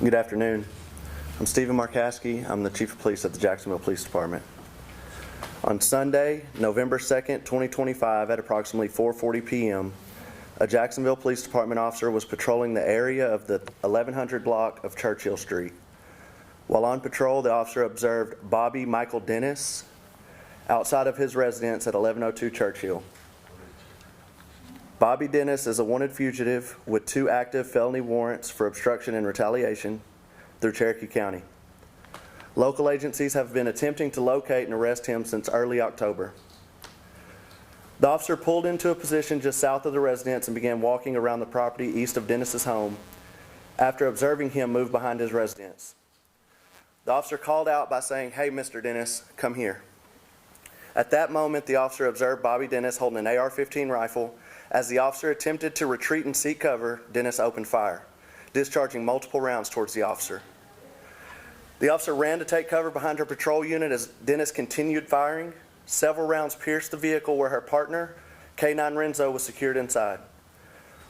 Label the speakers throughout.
Speaker 1: Good afternoon. I'm Stephen Markowski. I'm the Chief of Police at the Jacksonville Police Department. On Sunday, November 2nd, 2025, at approximately 4:40 p.m., a Jacksonville Police Department officer was patrolling the area of the 1100 block of Churchill Street. While on patrol, the officer observed Bobby Michael Dennis outside of his residence at 1102 Churchill. Bobby Dennis is a wanted fugitive with 2 active felony warrants for obstruction and retaliation through Cherokee County. Local agencies have been attempting to locate and arrest him since early October. The officer pulled into a position just south of the residence and began walking around the property east of Dennis's home after observing him move behind his residence. The officer called out by saying, "Hey, Mr. Dennis, come here." At that moment, the officer observed Bobby Dennis holding an AR-15 rifle. As the officer attempted to retreat and seek cover, Dennis opened fire, discharging multiple rounds towards the officer. The officer ran to take cover behind her patrol unit as Dennis continued firing. Several rounds pierced the vehicle where her partner, K9 Renzo, was secured inside.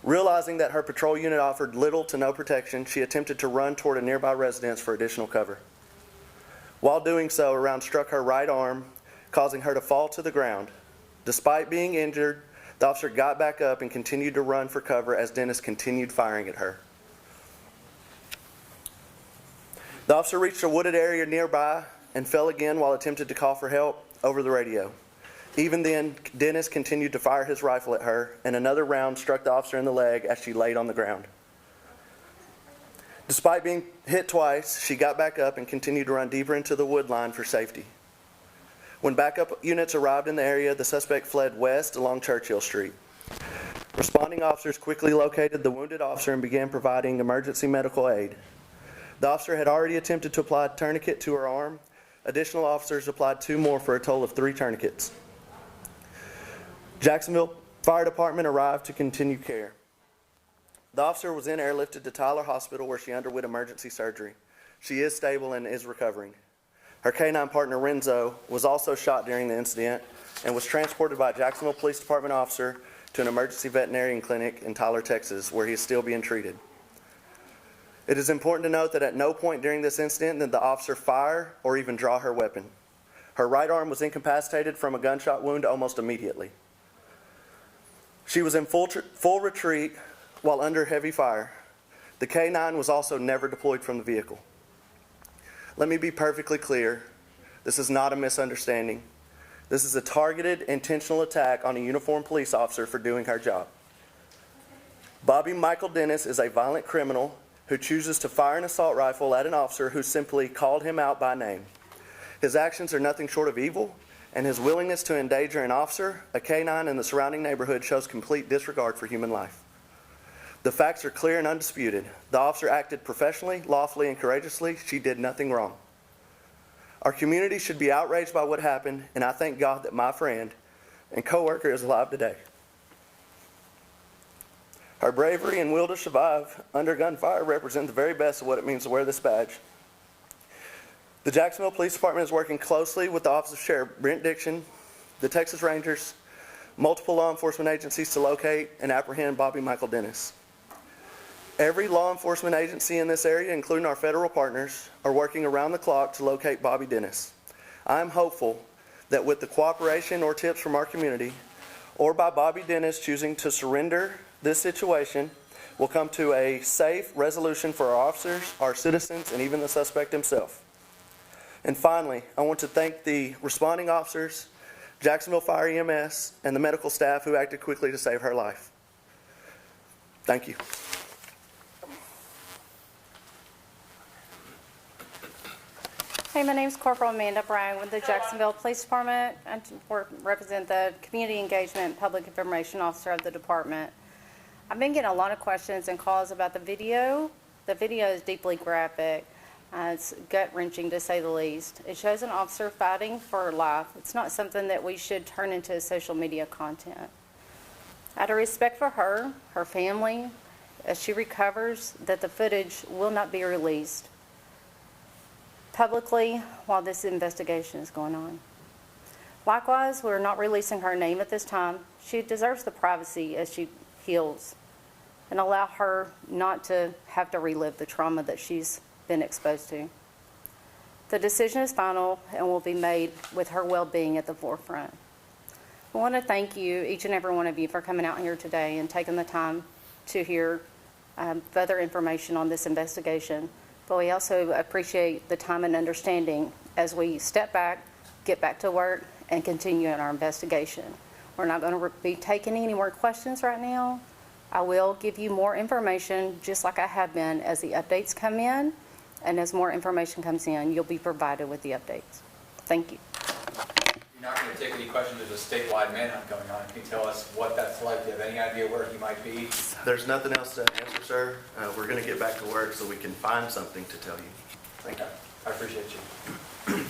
Speaker 1: Realizing that her patrol unit offered little to no protection, she attempted to run toward a nearby residence for additional cover. While doing so, a round struck her right arm, causing her to fall to the ground. Despite being injured, the officer got back up and continued to run for cover as Dennis continued firing at her. The officer reached a wooded area nearby and fell again while attempted to call for help over the radio. Even then, Dennis continued to fire his rifle at her, and another round struck the officer in the leg as she laid on the ground. Despite being hit twice, she got back up and continued to run deeper into the wood line for safety. When backup units arrived in the area, the suspect fled west along Churchill Street. Responding officers quickly located the wounded officer and began providing emergency medical aid. The officer had already attempted to apply a tourniquet to her arm. Additional officers applied 2 more for a total of 3 tourniquets. Jacksonville Fire Department arrived to continue care. The officer was then airlifted to Tyler Hospital where she underwent emergency surgery. She is stable and is recovering. Her K9 partner Renzo was also shot during the incident and was transported by a Jacksonville Police Department officer to an emergency veterinarian clinic in Tyler, Texas, where he is still being treated. It is important to note that at no point during this incident did the officer fire or even draw her weapon. Her right arm was incapacitated from a gunshot wound almost immediately. She was in full retreat while under heavy fire. The K9 was also never deployed from the vehicle. Let me be perfectly clear. This is not a misunderstanding. This is a targeted, intentional attack on a uniformed police officer for doing her job. Bobby Michael Dennis is a violent criminal who chooses to fire an assault rifle at an officer who simply called him out by name. His actions are nothing short of evil, and his willingness to endanger an officer, a K9, and the surrounding neighborhood shows complete disregard for human life. The facts are clear and undisputed. The officer acted professionally, lawfully, and courageously. She did nothing wrong. Our community should be outraged by what happened, and I thank God that my friend and co-worker is alive today. Her bravery and will to survive under gunfire represent the very best of what it means to wear this badge. The Jacksonville Police Department is working closely with the Office of Sheriff Brent Dixon, the Texas Rangers, multiple law enforcement agencies to locate and apprehend Bobby Michael Dennis. Every law enforcement agency in this area, including our federal partners, are working around the clock to locate Bobby Dennis. I am hopeful that with the cooperation or tips from our community, or by Bobby Dennis choosing to surrender this situation, we'll come to a safe resolution for our officers, our citizens, and even the suspect himself. And finally, I want to thank the responding officers, Jacksonville Fire EMS, and the medical staff who acted quickly to save her life. Thank you.
Speaker 2: Hey, my name is Corporal Amanda Brown with the Jacksonville Police Department. I represent the Community Engagement and Public Information Officer of the department. I've been getting a lot of questions and calls about the video. The video is deeply graphic. It's gut-wrenching, to say the least. It shows an officer fighting for life. It's not something that we should turn into social media content. Out of respect for her, her family, as she recovers, that the footage will not be released publicly while this investigation is going on. Likewise, we're not releasing her name at this time. She deserves the privacy as she heals. and allow her not to have to relive the trauma that she's been exposed to. The decision is final and will be made with her well-being at the forefront. I want to thank you, each and every one of you, for coming out here today and taking the time to hear further information on this investigation. But we also appreciate the time and understanding as we step back, get back to work, and continue in our investigation. We're not going to be taking any more questions right now. I will give you more information, just like I have been, as the updates come in, and as more information comes in, you'll be provided with the updates. Thank you.
Speaker 3: You're not going to take any questions. There's a statewide manhunt going on. Can you tell us what that's like? Do you have any idea where he might be?
Speaker 1: There's nothing else to answer, sir. We're going to get back to work so we can find something to tell you. Thank you.
Speaker 3: Okay. I appreciate you.